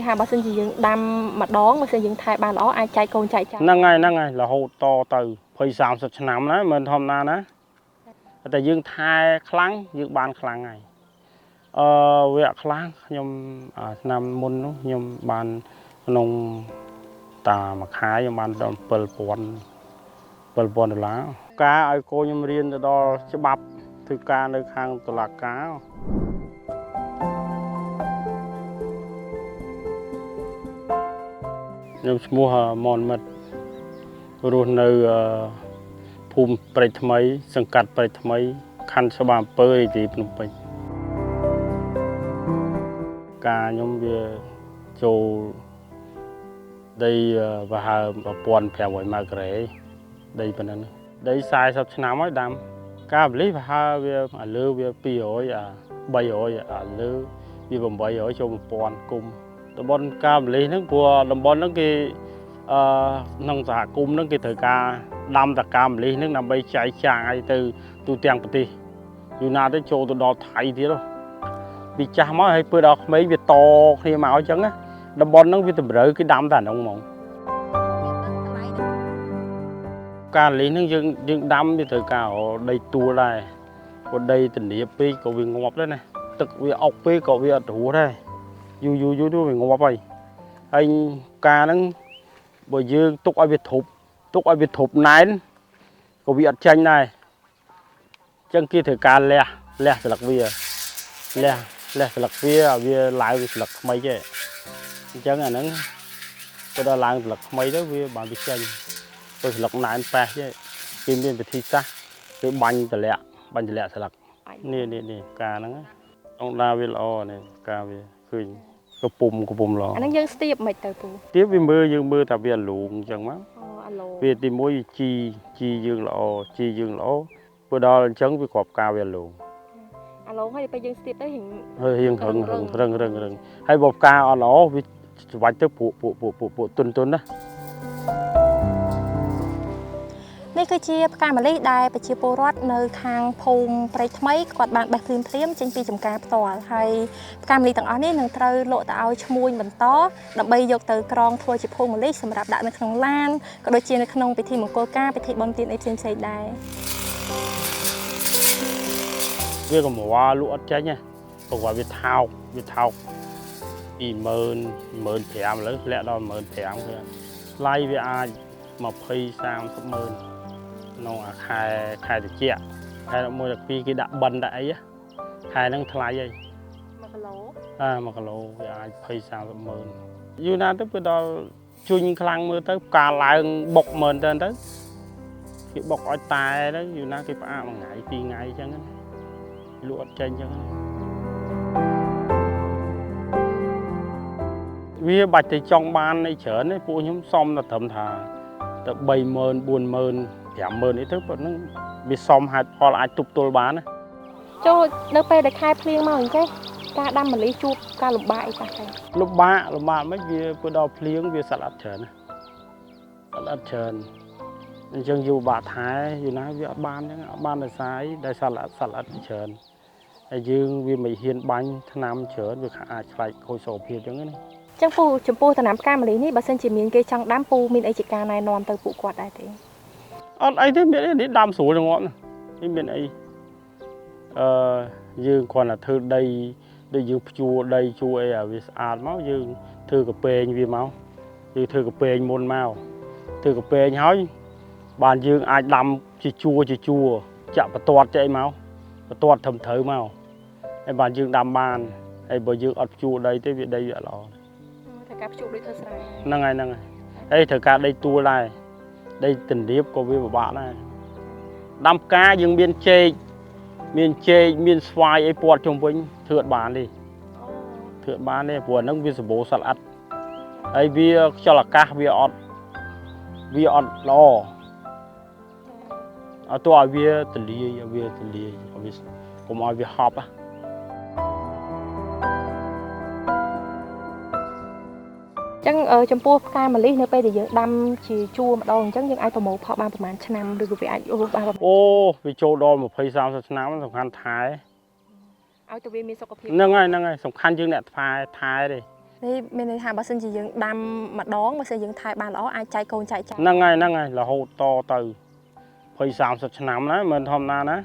hà bà xin gì đam mặt đón mà xin thay bàn đó ai chạy con chạy năng ngày là hậu to từ phơi sám sạch nằm đấy mình hôm nay đóแต่យើងថែខ្លាំងយើងបានខ្លាំងហើយវាខ្លាំងខ្ញុំឆ្នាំមុននោះខ្ញុំបានក្នុងតាមួយខែខ្ញុំបានដល់$7,000ការឲ្យកូនខ្ញុំរៀនទៅដល់ច្បាប់ធ្វើការនៅខាងតុលាការខ្ញុំឈ្មោះមនមិត្តរស់នៅភូមិព្រៃថ្មីសង្កាត់ព្រៃថ្មីខណ្ឌស្វាអំពើរាជធានីភ្នំពេញការខ្ញុំវាចូលដីប្រហែល1,500 ម៉ែត្រការ៉េដីប៉ុណ្ណឹងដី40ឆ្នាំហើយដាំការបលិសប្រហែលវាឥឡូវវា200 300ឥឡូវវា800ចូល1000គុំតំបន់ការបលិសហ្នឹងព្រោះតំបន់ហ្នឹងគេក្នុងសហគមន៍ហ្នឹងគេត្រូវការដាំតកាម្លិះហ្នឹងដើម្បីចែកចាយទៅទូទាំងប្រទេសយូរណាស់ទៅចូលទៅដល់ថៃទៀតពីចាស់មកហើយពើដល់ក្មេងវាតគ្នាមកអញ្ចឹងណាតំបន់ហ្នឹងវាតម្រូវគេដាំតែហ្នឹងហ្មងការលិះហ្នឹងយើងដាំវាត្រូវការដីទួលដែរព្រោះដីទំនាបពេកក៏វាងាប់ដែរណាទឹកវាអុកពេកក៏វាអត់រស់ដែរយូរទៅវាងាប់ហើយការហ្នឹងបើយើងទុកឲ្យវាធប់ណែនក៏វាអត់ចាញ់ដែរអញ្ចឹងគេត្រូវការលះស្លឹកវាលះស្លឹកវាឲ្យវាឡើងស្លឹកថ្មីទេអញ្ចឹងអាហ្នឹងទៅដល់ឡើងស្លឹកថ្មីទៅវាបានវាចាញ់ទៅស្លឹកណែនប៉ះទេគេមានវិធីសាស្ត្រគេបាញ់តម្លាក់ស្លឹកនេះការហ្នឹងអង្គដាវាល្អនេះការវាឃើញកំពុំល្អអាហ្នឹងយើងស្ទាបមិនទៅពូស្ទាបវាយើងមើលថាវាលូងអញ្ចឹងមកវាទី1ជីយើងល្អព្រោះដល់អញ្ចឹងវាគ្រាប់ការវាលូងអាឡូងហើយពេលយើងស្ទាបទៅរៀងរឹងហើយបើផ្កាអត់ល្អវាស្វាច់ទៅពួកទុនណានេះគឺជាផ្កាម្លិះដែលប្រជាពលរដ្ឋនៅខាងភូមិព្រៃថ្មីគាត់បានបេះភ្លាមចេញពីចំការផ្ទាល់ហើយផ្កាម្លិះទាំងអស់នេះនឹងត្រូវលក់ទៅឲ្យឈ្មួញបន្តដើម្បីយកទៅក្រងធ្វើជាភូមិម្លិះសម្រាប់ដាក់នៅក្នុងឡានក៏ដូចជានៅក្នុងពិធីមង្គលការពិធីបុណ្យទានអីផ្សេងដែរវាកម្រលក់អត់ចេញទេព្រោះវាថោក20000 15000ឥឡូវធ្លាក់ដល់15000ថ្លៃវាអាច20-30ម៉ឺនក្នុងខែត្រជាក់ខែ1 12គេដាក់បិណ្ឌដាក់អីខែហ្នឹងថ្លៃហើយ1គីឡូ1គីឡូវាអាច20-30ម៉ឺនយូរណាស់ទៅពេលដល់ជួញខ្លាំងមើលទៅការឡើងបុកមើលទៅគេបុកឲ្យតែទៅយូរណាស់គេផ្អាក1ថ្ងៃ2ថ្ងៃអញ្ចឹងលក់អត់ចេញអញ្ចឹងវាបាច់ទៅចង់បានអីច្រើនទេពួកខ្ញុំសុំតែត្រឹមថាទៅ30000 40000 50000អីទៅប៉ុណ្ណឹងវាសមហេតុផលអាចទប់ទល់បានណាចូលនៅពេលដែលខែភ្លៀងមកអញ្ចឹងការដាំម្លិះជួបការលំបាកអីខ្លះដែរលំបាកមិនវាពេលដល់ភ្លៀងវាសត្វអត់ច្រើនណាអញ្ចឹងយូរបាក់ថែយូរណាវាអត់បានអញ្ចឹងអត់បានដោយសារអីដែលសត្វអត់ច្រើនហើយយើងវាមិនហ៊ានបាញ់ថ្នាំច្រើនវាអាចខ្លាចខូចសុខភាពអញ្ចឹងណាចឹងពូចំពោះដំណាំផ្កាម្លិះនេះបើសិនជាមានគេចង់ដាំពូមានអីជាការណែនាំទៅពួកគាត់ដែរទេអត់អីទេមាននេះដាំស្រួលទាំងអត់នេះមានអីយើងគ្រាន់តែធ្វើដីដូចយើងភ្ជួរដីជួរអីឲ្យវាស្អាតមកយើងធ្វើកាពែងវាមកយើងធ្វើកាពែងមុនមកធ្វើកាពែងហើយបានយើងអាចដាំជាជួរចាក់បន្ទាត់ចេញមកបន្ទាត់ធំត្រូវមកហើយបានយើងដាំបានហើយបើយើងអត់ភ្ជួរដីទេវាដីវាអត់ល្អត្រូវការភ្ជួរដូចធ្វើស្រែហ្នឹងហើយត្រូវការដីទួលដែរដីទន្លាបក៏វាពិបាកដែរដាំផ្កាយើងមានចេកមានស្វាយអីព័ទ្ធជុំវិញធ្វើអត់បានទេព្រោះហ្នឹងវាសម្បូរសត្វអិតហើយវាខ្យល់អាកាសវាអត់ល្អអត់ទៅឲ្យវាទលាយកុំឲ្យវាហប់ចឹងចំពោះផ្កាម្លិះនៅពេលដែលយើងដាំជាជួរម្ដងអញ្ចឹងយើងអាចប្រមូលផលបានប្រហែលឆ្នាំឬក៏វាអាចរស់បានវាចូលដល់20-30ឆ្នាំសំខាន់ថែឲ្យទៅវាមានសុខភាពហ្នឹងហើយសំខាន់យើងអ្នកថែទេ នេះមានន័យថាបើសិនជាយើងដាំម្ដងបើសិនយើងថែបានល្អអាចចែកកូនចែកចាស់ ហ្នឹងហើយរហូតតទៅ20-30 ឆ្នាំណាមិនធម្មតាណា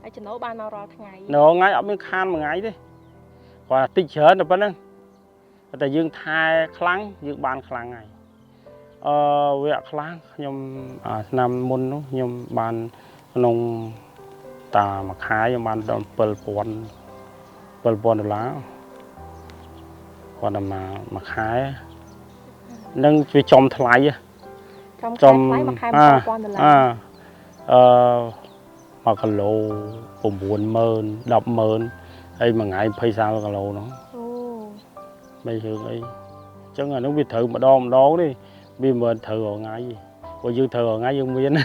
ហើយចំណូលបានមករាល់ថ្ងៃ នៅថ្ងៃអត់មានខានមួយថ្ងៃទេគាត់តិចច្រើនតែប៉ុណ្្នឹងតែយើងថែខ្លាំងយើងបានខ្លាំងហើយវគ្គខ្លះខ្ញុំឆ្នាំមុននោះខ្ញុំបានក្នុងមួយខែខ្ញុំបានដល់$7,000 គាត់តែមួយខែនឹងវាចំថ្លៃ ចំថ្លៃមួយខែ$7,000 1 គីឡូ 90000 100000ហើយមួយថ្ងៃ20-30 គីឡូហ្នឹង អូ mấy hương ấy chứ là nó biết thử mà đo đi vì mình thử ở ngay vì dương thử ở ngay dương miên